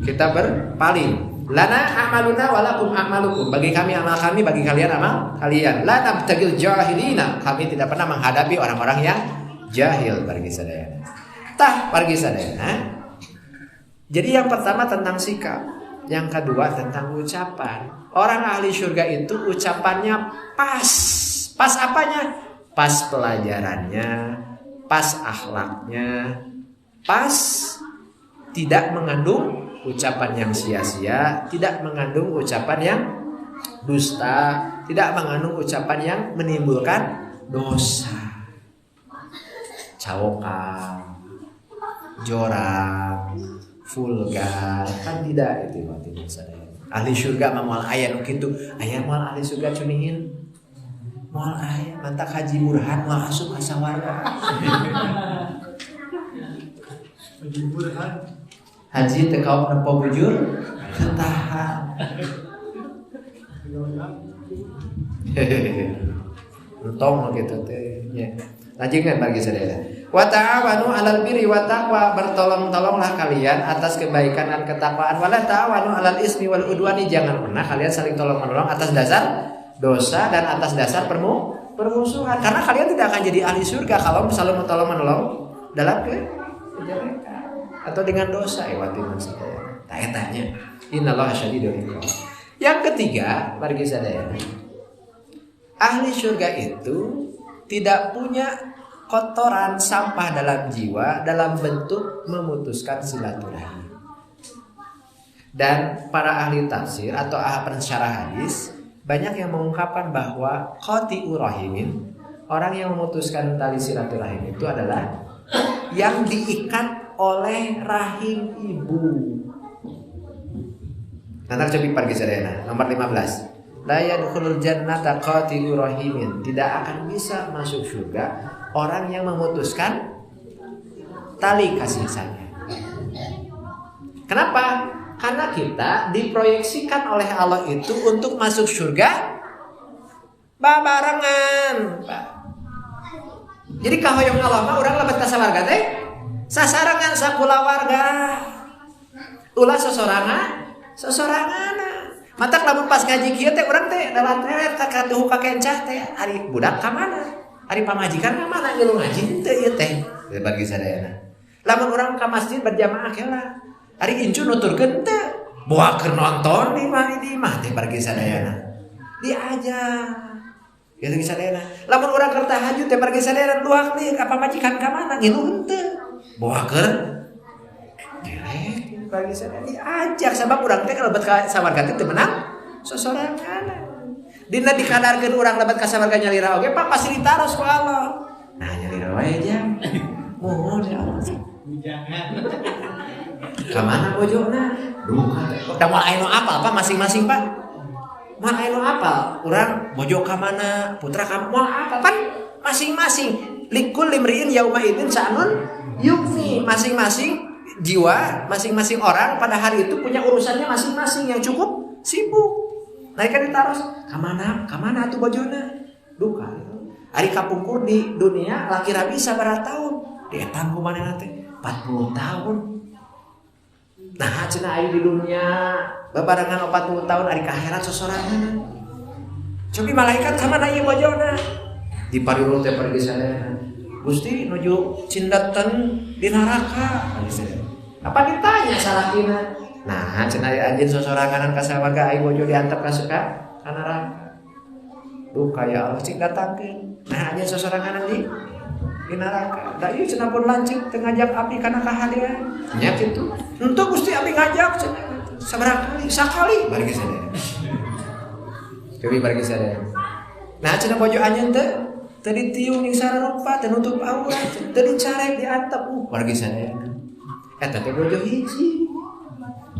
kita berpaling. Lana a'maluna walakum a'malukum. Bagi kami amal kami, bagi kalian amal kalian. La nabtagil jahilina. Kami tidak pernah menghadapi orang-orang yang jahil bagi sadayana. Tah bagi sadayana. Jadi yang pertama tentang sikap, yang kedua tentang ucapan. Orang ahli surga itu ucapannya pas. Pas apanya? Pas pelajarannya, pas akhlaknya, pas tidak mengandung ucapan yang sia-sia, tidak mengandung ucapan yang dusta, tidak mengandung ucapan yang menimbulkan dosa. Cawokang, jorang, vulgar kan tidak itu mati sadaya. Ahli surga mah moal aya nu kitu, aya moal ahli surga cunihin. Moal aya mantak Haji Burhan moal asup ka sawarga. Haji Burhan. Haji teu kaok nempo bujur ketahan. Entong gitu teh nya. Lanjutkan bagi saudara. Wa ta'awanu 'alal birri wa taqwa, bertolong-tolonglah kalian atas kebaikan dan ketakwaan. Wala ta'awanu 'alal ismi wal udwani, jangan pernah kalian saling tolong-menolong atas dasar dosa dan atas dasar permusuhan. Karena kalian tidak akan jadi ahli surga kalau selalu tolong-menolong dalam kejelekan atau dengan dosa. Wati maksudnya. Tanya. Innallaha syadidul iqab. Yang ketiga, bagi saudara, ahli surga itu tidak punya kotoran sampah dalam jiwa dalam bentuk memutuskan silaturahmi. Dan para ahli tafsir atau pensyarah hadis banyak yang mengungkapkan bahwa qati'ur rahimin, orang yang memutuskan tali silaturahim itu adalah yang diikat oleh rahim ibu. Nanti coba pergi sadayana nomor 15. La yadkhulul jannata qati'ur rahimin, tidak akan bisa masuk surga orang yang memutuskan tali kasih sayang. Kenapa? Karena kita diproyeksikan oleh Allah itu untuk masuk surga babarengan, Pak. Jadi kahoyong Allah mah urang lebet ka sawarga teh sasarangan sakulawarga. Ulah sosorangan. Matak lamun pas ngaji kieu teh urang teh dalam teret ka tuhu ka kencah teh ari budak ka mana? Ari pamajikan ka mana ngilu ngaji teu ieu teh. Bagi sadayana. Lamun urang ka masjid berjamaah kela. Ari incu nuturkeun teh boakeun nonton di mah teh bagi sadayana. Diajar. Ya bagi sadayana. Lamun urang keur tahajud teh bagi sadayana duak deui ka pamajikan ka mana ngilu henteu. Boakeun jelek. Bagi saya diajak sabab urang teh kalau lebet ka sawarga teh menang sosorangan. Dina dikadarkeun urang lebet ka sawarga nyalira oge pasti ditaros ku Allah. Nah nyalira wae jang. Mohon ya Allah. Jangan. Ka mana bojona? Duka teh. Da moal aya nu apal Pak masing-masing Pak. Moal aya nu apal, urang bojo ka mana, putra ka moal apal kan masing-masing. Likul limriin yauma idzin sa'nun yukni, masing-masing jiwa, masing-masing orang pada hari itu punya urusannya masing-masing yang cukup sibuk. Naik kan ditaros, kamana atuh bojona? Duka. Ari kapungkur di dunia laki rabi sabaraha tahun? Dietang ku manehna teh 40 tahun. Nah, cenah aya di dunia babarengan 40 tahun ari ka akhirat sosorangan. Cobi malaikat kamana ieu bojona? Di pariru teh pergi sadayana. Gusti nuju cindaten di neraka. Apa ditanya salahina? Nah, cenah anjeun sosoranganan ka sawarga ai bojo diantep ka neraka. Duh kaya Allah cing datangkeun. Nah, anjeun sosoranganan di neraka. Da ieu cenah pun lancik teu ngajak abdi kana kahadean. Nya kitu. Henteu Gusti abdi ngajak cenah. Sabaraha kali? Sakali bari sadaya. Deui bari sadaya. Nah, cenah bojo anjeun teu ditiung ning sararupa, teu nutup aurat, teu dicarek diantep. Bari sadaya. Eta teh bojo hiji.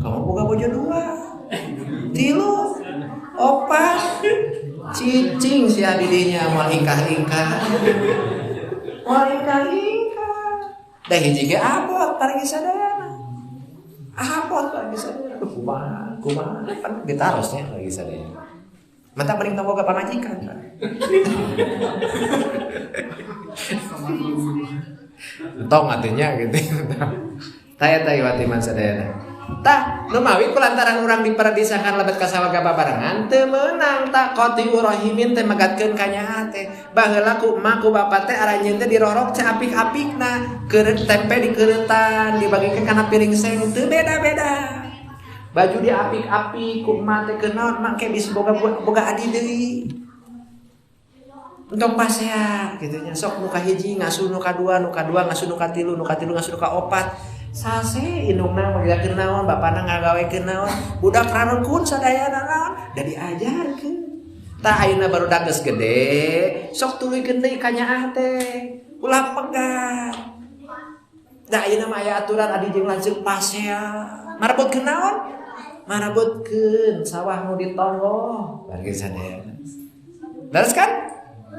Kamu boga bojo 2. 3, 4. Cicing si adidinya moal ingkah-ingkah. Da hiji ge abot pargi sadayana. Abot pargi sadayana. Kumaha kan ditarosnya pargi sadayana. Mata paling boga pamajikan. Entong atunya gitu. Taya-taya watiman sadayana. Tah nu mawi kulantaran urang diperdisakan lebet ka sawarga babarengan teu meunang tah qati'ur rahimin teh magatkeun ka nyaha teh. Baheula ku emak ku bapa teh aranjeun teh dirorok ca apik-apikna, keureut tempe dikeuretan, dibagikeun kana piring seng teu beda-beda. Baju di apik-apik ku emak teh kenaon mangke bisa boga adi deui. Entong pasea kitu nya sok nu ka hiji ngasuh nu ka 2, nu ka 2 ngasuh nu ka 3, nu ka 3 ngasuh nu ka 4. Sase indungna magiakeun naon, bapana ngagawekeun naon, budak ranon kun sadayana naon, da diajarkeun. Tah ayeuna barudak geus gede, sok tuluykeun deui ka nyaah teh. Ulah pegat. Da ayeuna mah aya aturan adi jeung lanceuk pasea. Marebutkeun naon? Marebutkeun sawah nu ditonggo. Bari sadayana. Leres kan?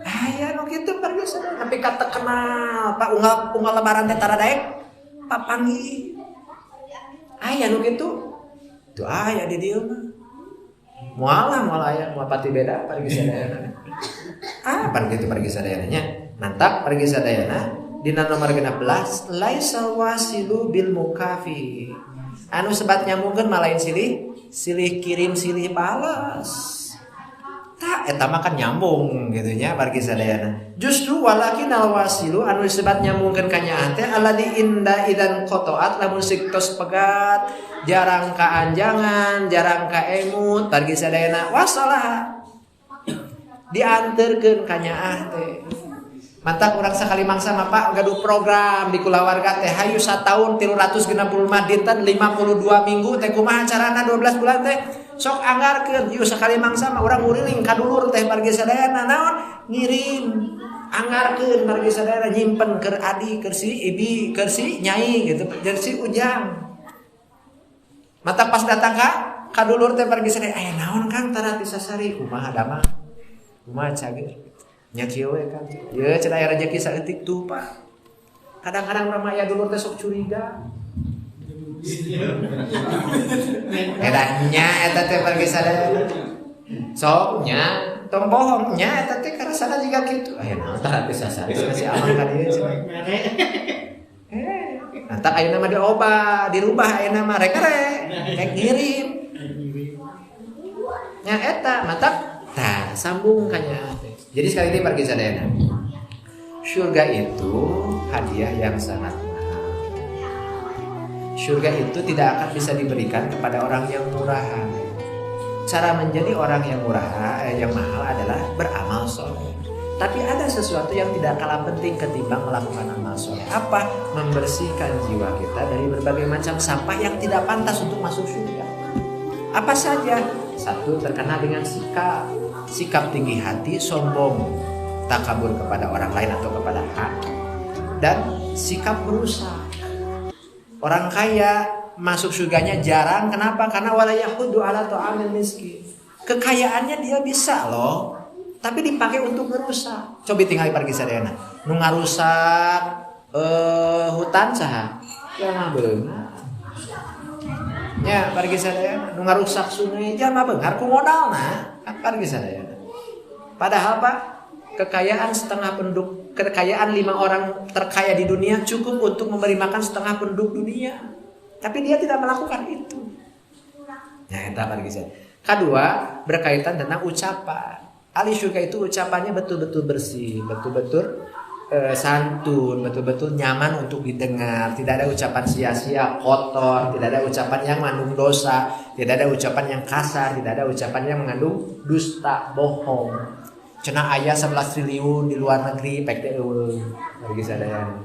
Aya nu kitu bari sadayana. Tapi kata kenal Pak unggal lebaran teh tara daek papanggih. Aya nu kitu. Tuh aya di dieu mah. Moal aya moal pati beda bari sadayana. Bari kitu bari sadayana nya. Mantap bari sadayana. Dina nomor 16 laisal wasilu bil mukafi. Anu sebat nyambungkeun mah lain silih kirim silih balas. Tak eta mah kan nyambung gitu nya bari sadayana. Justru walakin al wasilu anu sebat nyambungkeun ka nya teh alladzi inda idan qataat lamun siktos pegat, jarang kaanjangan, jarang kaemut bari sadayana wasalah. Dianterkeun ka nya teh. Mantap urang sakali mangsa mah Pak gaduh program di kulawarga teh hayu sataun 365 dinten 52 minggu teh kumaha carana 12 bulan teh sok anggarkeun ieu sakali mangsa mah urang uriling ka dulur teh margi sadayana naon ngirim anggarkeun margi sadayana nyimpen keur adi keur si ibi keur si nyai gitu jeung si ujang. Mantap pas datang ka dulur teh margi sadayana aya naon Kang tara disasari kumaha damang kumaha cager nya kieu we kan. Ieu cenah aya rezeki saeutik tuh Pak. Kadang-kadang urang mah aya dulur teh sok curiga. Edahnya eta teh pergi sadayana. Sok nya tong bohong nya eta teh karasana jiga kitu. Aya naon tah teh sasari si aman ka dieu cenah. Nantak ayeuna mah diobah, dirubah ayeuna mah rek ngirim. Nya eta mantap tah sambung ka nya teh. Jadi sekali ini pergi sadayana. Surga itu hadiah yang sangat mahal. Surga itu tidak akan bisa diberikan kepada orang yang murahan. Cara menjadi orang yang yang mahal adalah beramal soleh. Tapi ada sesuatu yang tidak kalah penting ketimbang melakukan amal soleh. Apa? Membersihkan jiwa kita dari berbagai macam sampah yang tidak pantas untuk masuk surga. Apa saja? Satu, terkena dengan sikap tinggi hati, sombong, takabur kepada orang lain atau kepada hak, dan sikap merusak. Orang kaya masuk surganya jarang, kenapa? Karena wala yahudu ala ta'amil miskin. Kekayaannya dia bisa loh, tapi dipakai untuk merusak. Coba tinggal pergi sadayana, nu ngarusak hutan saha, ya beungar. Ya pergi sadayana, nu ngarusak sungai jalma beungar ku modalna. Pergi sadayana. Padahal Pak, kekayaan 5 orang terkaya di dunia cukup untuk memberi makan setengah penduduk dunia. Tapi dia tidak melakukan itu. Ya eta pergi sadayana. Kedua, berkaitan tentang ucapan. Ahli surga itu ucapannya betul-betul bersih, betul-betul santun, betul-betul nyaman untuk didengar. Tidak ada ucapan sia-sia, kotor, tidak ada ucapan yang mengandung dosa, tidak ada ucapan yang kasar, tidak ada ucapan yang mengandung dusta, bohong. Cenah aya 11 triliun di luar negeri pek teh eueung bagi sadayana.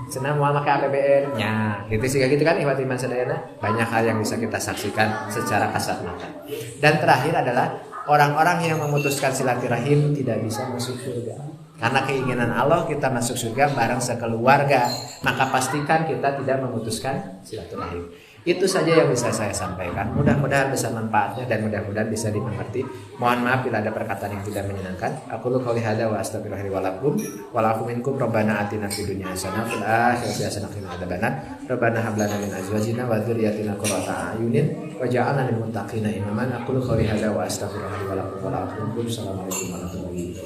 Cenah moal make APBN nya, gitu sih gitu kan ikhwat iman sadayana. Banyak hal yang bisa kita saksikan secara kasat mata. Dan terakhir adalah orang-orang yang memutuskan silaturahim tidak bisa masuk surga. Karena keinginan Allah kita masuk surga bareng sekeluarga, maka pastikan kita tidak memutuskan silaturahim. Itu saja yang bisa saya sampaikan. Mudah-mudahan bisa manfaatnya dan mudah-mudahan bisa dimengerti. Mohon maaf bila ada perkataan yang tidak menyenangkan. Aku qouli hadza wa astaghfirullahi wa lakum wa lakum minkum rabbana atina fid dunya hasanah wa fil akhirati hasanah wa qina adzabannar. Rabbana hab lana min azwajina wa dzurriyyatina qurrata a'yunin waj'alna lil muttaqina imama. Aku qouli hadza wa astaghfirullahi wa lakum wa lakum. Assalamualaikum warahmatullahi wabarakatuh.